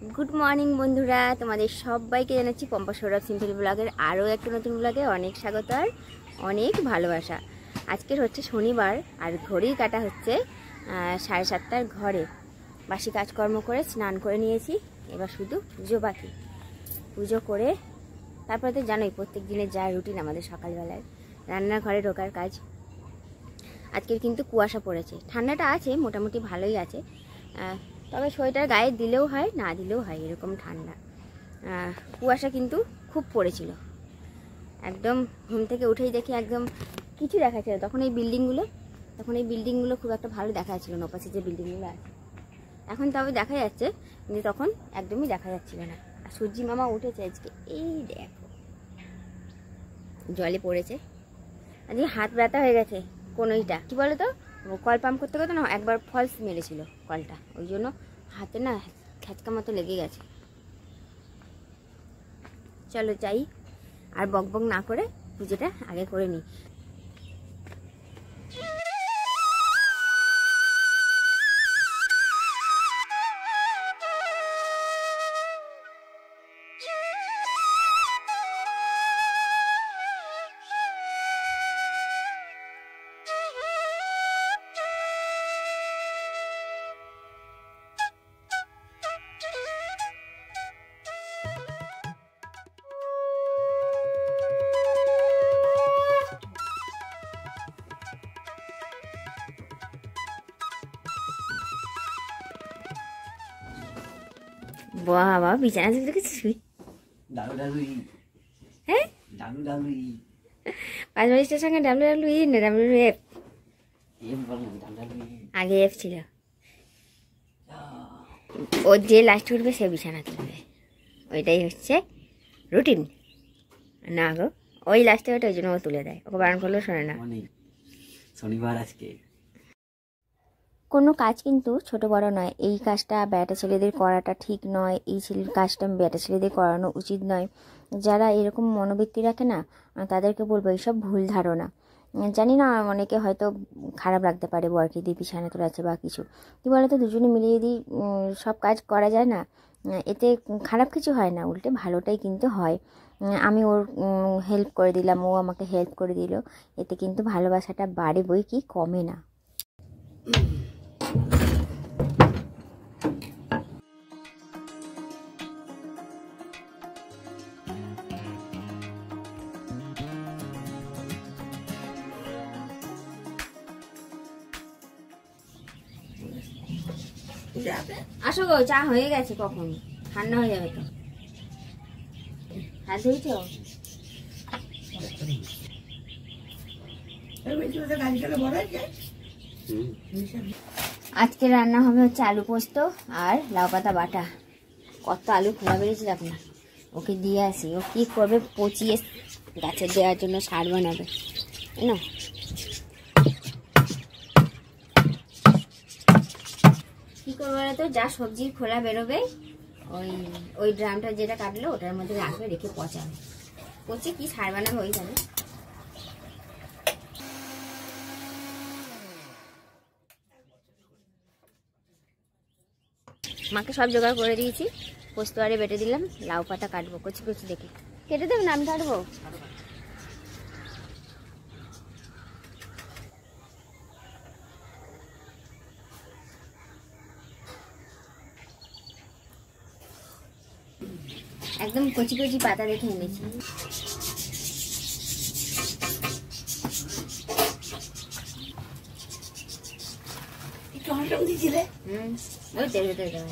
Good morning বন্ধুরা, তোমাদের সবাইকে জানাচ্ছি পম্পা সৌরভ সিম্পল ব্লগের আরও একটা নতুন ব্লগে অনেক স্বাগত আর অনেক ভালোবাসা। আজকের হচ্ছে শনিবার আর ঘড়ি কাটা হচ্ছে 7:30টার ঘরে। বাসি কাজকর্ম করে স্নান করে নিয়েছি, এবার শুধু পুজো বাকি। পুজো করে তারপরে তো জানোই প্রত্যেক দিনের যা রুটিন আমাদের সকালবেলায় রান্নাঘরে ঢোকার কাজ। আজকের কিন্তু কুয়াশা পড়েছে, ঠান্ডাটা আছে মোটামুটি ভালোই আছে, তবে সোয়েটার গায়ে দিলেও হয় না দিলেও হয় এরকম ঠান্ডা। কুয়াশা কিন্তু খুব পড়েছিল, একদম ঘুম থেকে উঠেই দেখি একদম কিছু দেখাচ্ছিল। তখন এই বিল্ডিংগুলো খুব একটা ভালো দেখা যাচ্ছিল না, ওপাশে যে বিল্ডিংগুলো আছে। এখন তবে দেখা যাচ্ছে, কিন্তু তখন একদমই দেখা যাচ্ছিল না। আর সূর্যি মামা উঠেছে আজকে, এই দেখো জলে পড়েছে। আজকে হাত ব্যথা হয়ে গেছে কোনোইটা, কি বলো তো, কল পাম্প করতে করতে না একবার ফলস মেরেছিল কলটা, ওই জন্য হাতে না খ্যাচকা মতো লেগে গেছে। চলো যাই, আর বকবক না করে পুজোটা আগে করে নিই। বাবা বিছানা তুলে রেখেছিস? হ্যাঁ, পাঁচবাড়িটার সঙ্গে ডাব্লিউডাব্লিউই না ডাব্লিউএফ, আগে এফ ছিল। ও যে লাস্ট উঠবে সে বিছানা তুলবে, ওইটাই হচ্ছে রুটিন। না গো, ওই লাস্টে ওটা ওই জন্য ও তুলে দেয়, ওকে বারণ করলেও শোনে না। শনিবার আজকে কোনো কাজ কিন্তু ছোট বড় নয়। এই কাজটা বেটা ছেলেদের করাটা ঠিক নয়, এই কাজটা বেটা ছেলেদের করানো উচিত নয়। যারা এরকম মনোবৃত্তি রাখে না, তাদেরকে বলবো এইসব ভুল ধারণা। জানি না, অনেকে হয়তো খারাপ লাগতে পারে বরকে দিয়ে বিছানা তোলাচ্ছে বা কিছু, কী বলতো, দুজনে মিলিয়ে যদি সব কাজ করা যায় না, এতে খারাপ কিছু হয় না, উল্টে ভালোটাই কিন্তু হয়। আমি ওর হেল্প করে দিলাম, ও আমাকে হেল্প করে দিল, এতে কিন্তু ভালোবাসাটা বাড়ে বই কি কমে না। আসো গো, চা হয়ে গেছে কখন, ঠান্ডা হয়ে যাবে তো। হাত ধুয়েছ? আজকে রান্না হবে হচ্ছে আলু পোস্ত আর লাউ পাতা বাটা। কত আলু খোলা বেরিয়েছে দেখো না, ওকে দিয়ে আসি, ও কি করবে, পচিয়ে গাছে দেওয়ার জন্য সার বানাবে না। কি করবো তো, যা সবজির খোলা বেরোবে ওই ড্রামটা যেটা কাটলো ওটার মধ্যে রাখবে, রেখে পচাবে, পচে কি সার বানাবে ওই জানে। মাকে সব জোগাড় করে দিয়েছি, পোস্ত আরে বেটে দিলাম, লাউ পাতা কাটবো কচি কচি দেখে, কেটে দেবো না আমি কাটবো। একদম কচি কচি পাতা দেখে এনেছি। ওই তেল ভেতরে দেবো।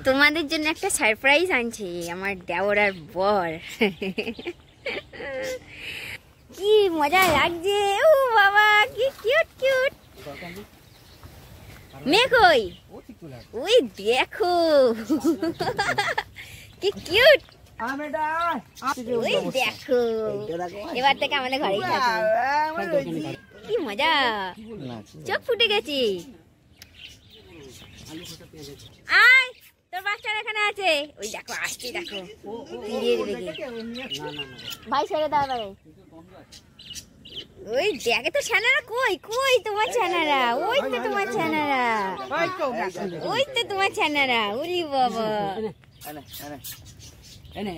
তোমাদের জন্য একটা সারপ্রাইজ আনছি আমার দেওর আর বর। কি মজা লাগছে, ও বাবা কি কিউট কিউট। মেয়ে কই? ওই দেখো কি কিউট, ওই দেখো। এবার থেকে আমাদের ঘরেই থাকবে, কি মজা, চোখ ফুটে গেছি। আয় তোর বাচ্চারা এখানে আছে, ওই দেখো আসছে, দেখো ফিরিয়ে দেবে। ভাই ছেড়ে দাও ভাই। ওই দেখে তো ছানারা, কই কই তোমার ছানারা, ওই তো তোমার ছানারা, ওই তো তোমার ছানারা। উরি বাবা,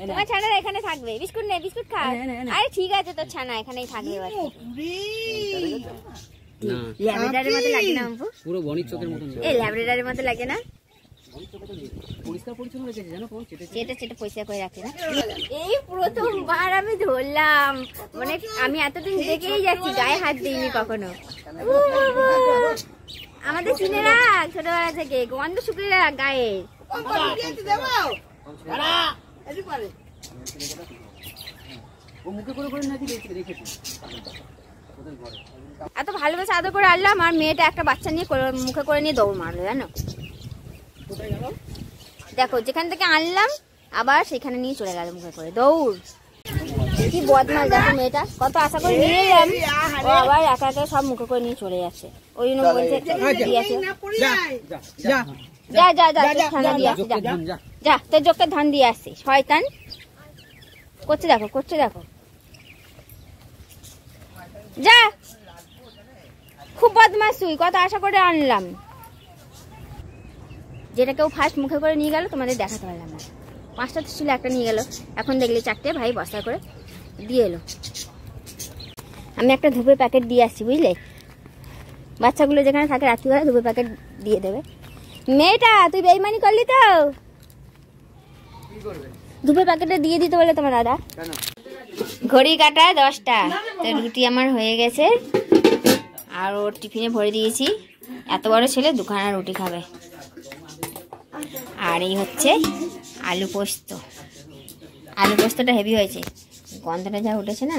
তোমার ছানারা এখানে থাকবে। বিস্কুট নে, বিস্কুট খা। আরে ঠিক আছে, তোর ছানা এখানেই থাকবে। ল্যাবরেটরির মতো লাগে না আম্পু? পুরো বনির চোখের মতো। এই ল্যাবরেটরির মতো লাগে না? পরিষ্কার পরিচ্ছন্ন রেখেছে জানো, কোন চেটে চেটে পয়সা করে রাখে না। এই প্রথমবার আমি ধরলাম, মানে আমি এতদিন দেখেই যাচ্ছি, গায়ে হাত দিইনি কখনো। আমাদের চিনে রাখ ছোটবেলা থেকে, গন্ধ শুকিয়ে রাখ গায়ে। এত ভালোবেসে আদর করে আনলাম, আর মেয়েটা একটা বাচ্চা নিয়ে মুখে করে নিয়ে দৌড় মারলো জানো। দেখো যেখান থেকে আনলাম আবার সেখানে নিয়ে চলে গেল মুখে করে দৌড়। কি বদমাশ দেখো মেয়েটা, কত আশা করে নিয়ে এলাম, ও আবার একা একা সব মুখে করে নিয়ে চলে যাচ্ছে। ওই জন্য বলছে যা যা যা যা ধান দিয়ে আসি, যা তোর চোখে ধান দিয়ে আসছি। শয়তান করছে দেখো, করছে দেখো, যা। খুব বদমাশ তুই, কত আশা করে আনলাম। যেটা কেউ ফার্স্ট মুখে করে নিয়ে গেল তোমাদের দেখাতে পারলাম না। 5টা তো ছিল, একটা নিয়ে গেল, এখন দেখলি 4টে ভাই বস্তা করে দিয়ে এলো। আমি একটা ধূপের প্যাকেট দিয়ে আসছি বুঝলে, বাচ্চাগুলো যেখানে থাকে রাত্রিবেলা ধূপের প্যাকেট দিয়ে দেবে। মেয়েটা তুই বেইমানি করলি তো, ধূপের প্যাকেটটা দিয়ে দিতে বলে তোমার দাদা। ঘড়ি কাটা 10টা, তো রুটি আমার হয়ে গেছে, আর ওর টিফিনে ভরে দিয়েছি। এত বড় ছেলে 2খানা রুটি খাবে। আর এই হচ্ছে আলু পোস্ত। আলু পোস্তটা হেভি হয়েছে, গন্ধটা যা উঠেছে না।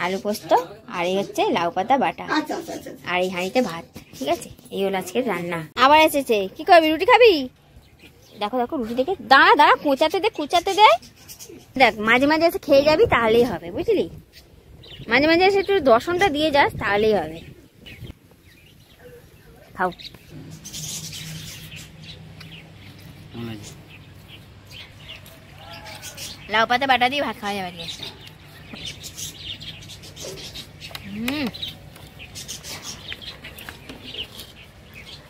আলু পোস্ত, আর এই হচ্ছে লাউ পাতা বাটা, আর এই হাঁড়িতে ভাত। ঠিক আছে, এই হলো আজকের রান্না। আবার এসেছে, কি করবি, রুটি খাবি? দেখো দেখো রুটি দেখে, দাঁড়া দাঁড়া, কোঁচাতে দে, কুচাতে দে। দেখ মাঝে মাঝে এসে খেয়ে যাবি, তাহলেই হবে বুঝলি। মাঝে মাঝে এসে একটু দর্শনটা দিয়ে যাস, তাহলেই হবে। খাও। লাউ পাতা বাটা দিয়ে ভাত খাওয়া যাবে।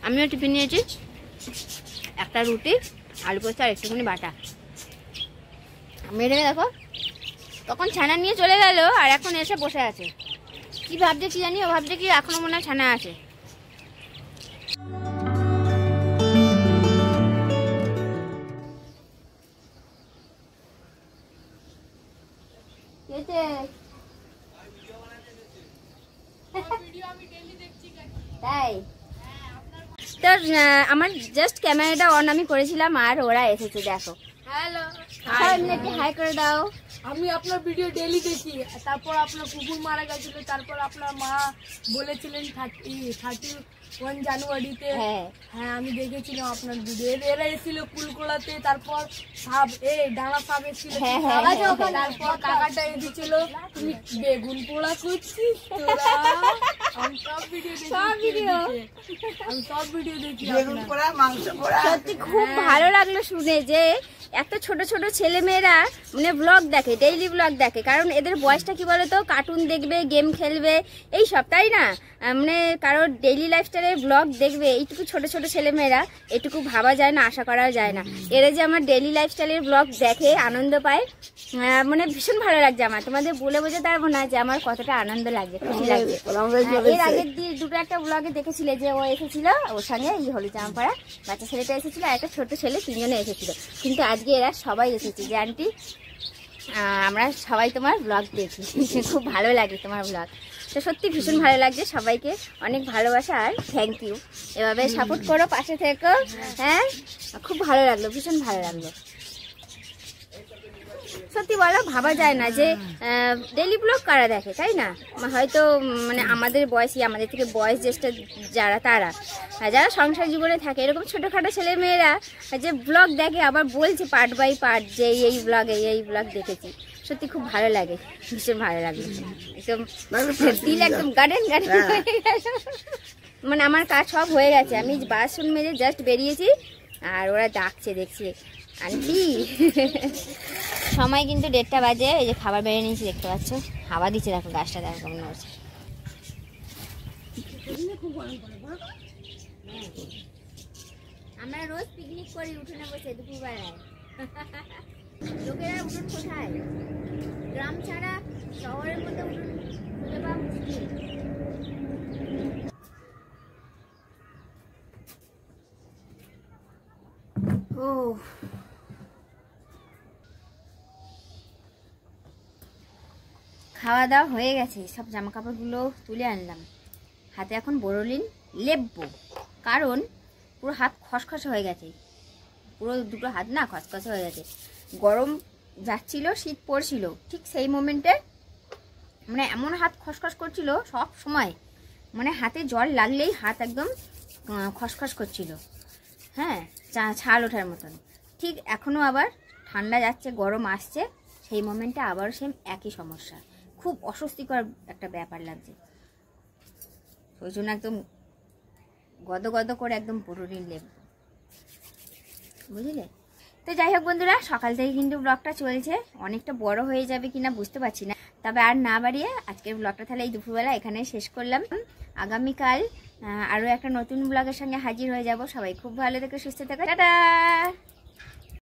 আমিও টিফিন নিয়েছি, একটা রুটি, আলু পোস্ত আর একটুখানি বাটা। মেয়েটাকে দেখো, তখন ছানা নিয়ে চলে গেল, আর এখন এসে বসে আছে। কি ভাবছে কি জানি, ও ভাবছে কি এখনো মনে হয় ছানা আছে। তাই তো আমার জাস্ট ক্যামেরাটা অন আমি করেছিলাম, আর ওরা এসেছে দেখো। হ্যালো, সবাই মিলে একটু হাই করে দাও। আমি আপনার ভিডিও ডেইলি দেখি। তারপর আপনার কুকুর মারা গেছিল, তারপর আপনার মা বলেছিলেন 31 জানুয়ারিতে। হ্যাঁ আমি দেখেছিলাম আপনার ভিডিও। এরা এসেছিল কুলকোলাতে, তারপর সাপ, ডাঙা সাপ এসেছিল, তারপর কাকাটা এসেছিল, তুমি বেগুন পোড়া করছিস তোরা। আমি সব ভিডিও দেখি, বেগুন পোড়া, মাংস পোড়া। সত্যি খুব ভালো লাগলো শুনে যে এত ছোট ছোট ছেলে মেয়েরা মানে ব্লগ দেখে, ডেইলি ব্লগ দেখে। কারণ এদের বয়সটা কি বলতো, কার্টুন দেখবে, গেম খেলবে, এই সব, তাই না? মানে কারোর ডেইলি লাইফস্টাইলের ব্লগ দেখবে, এইটুকু ছোট ছোট ছেলে মেয়েরা, এটুকু ভাবা যায় না, আশা করাও যায় না। এরা যে আমার ডেইলি লাইফস্টাইলের ব্লগ দেখে, আনন্দ পায়, মানে ভীষণ ভালো লাগছে আমার। তোমাদের বলে বোঝাতে পারবো না যে আমার কতটা আনন্দ লাগছে, খুশি লাগছে। এর আগের দিন দুটো একটা ব্লগে দেখেছিলে যে ও এসেছিল, ওর সঙ্গে হলি জামপাড়া বাচ্চা ছেলেটা এসেছিল, আর একটা ছোট ছেলে, 3জনে এসেছিল। কিন্তু আজকে এরা সবাই এসেছে যে আন্টি আমরা সবাই তোমার ব্লগ দেখি, খুব ভালো লাগে তোমার ব্লগ। তো সত্যি ভীষণ ভালো লাগছে, সবাইকে অনেক ভালোবাসা আর থ্যাংক ইউ। এভাবে সাপোর্ট করো, পাশে থেকো। হ্যাঁ খুব ভালো লাগলো, ভীষণ ভালো লাগলো। সত্যি বলো, ভাবা যায় না যে ডেইলি ব্লগ কারা দেখে, তাই না? হয়তো মানে আমাদের বয়সী, আমাদের থেকে বয়স জ্যেষ্ঠ যারা, তারা যারা সংসার জীবনে থাকে, এরকম ছোটোখাটো ছেলে মেয়েরা যে ব্লগ দেখে, আবার বলছে পার্ট বাই পার্ট যে এই ব্লগ দেখেছি। সত্যি খুব ভালো লাগে, ভীষণ ভালো লাগে। একদম দিল একদম গার্ডেন হয়ে গেছে। মানে আমার কাজ সব হয়ে গেছে, আমি বাসন মেজে জাস্ট বেরিয়েছি, আর ওরা ডাকছে দেখছি আন্টি। সময় কিন্তু 1:30 বাজে। এই যে খাবার বেড়ে নিয়েছি, দেখতে পাচ্ছ হাওয়া দিচ্ছে, দেখো গাছটা দেখো কেমন হচ্ছে। আমরা রোজ পিকনিক করি উঠোনে বসে দুপুরবেলায়। লোকেরা উঠোন কোথায়, গ্রাম ছাড়া শহরের মধ্যে উঠোন খুঁজে পাওয়া মুশকিল। ও খাওয়া দাওয়া হয়ে গেছে, সব জামা কাপড়গুলো তুলে আনলাম। হাতে এখন বোরোলিন লেপবো, কারণ পুরো হাত খসখসে হয়ে গেছে, পুরো দুটো হাত না খসখসে হয়ে গেছে। গরম যাচ্ছিল, শীত পড়ছিল, ঠিক সেই মোমেন্টে মানে এমন হাত খসখস করছিল সব সময়, মানে হাতে জল লাগলেই হাত একদম খসখস করছিল, হ্যাঁ ছাল ওঠার মতন। ঠিক এখনও আবার ঠান্ডা যাচ্ছে, গরম আসছে, সেই মোমেন্টে আবারও সেম একই সমস্যা, খুব অস্বস্তিকর একটা ব্যাপার লাগছে। ওই জন্য একদম গদ গদ করে একদম বোরোলিন লেপব, বুঝলে? তো যাই হোক বন্ধুরা, সকাল থেকে কিন্তু ব্লগটা চলছে, অনেকটা বড় হয়ে যাবে কিনা বুঝতে পারছি না, তবে আর না বাড়িয়ে আজকের ব্লগটা তাহলে এই দুপুরবেলা এখানে শেষ করলাম। আগামীকাল আরও একটা নতুন ব্লগের সঙ্গে হাজির হয়ে যাব। সবাই খুব ভালো থেকে সুস্থ থাকো, টাটা।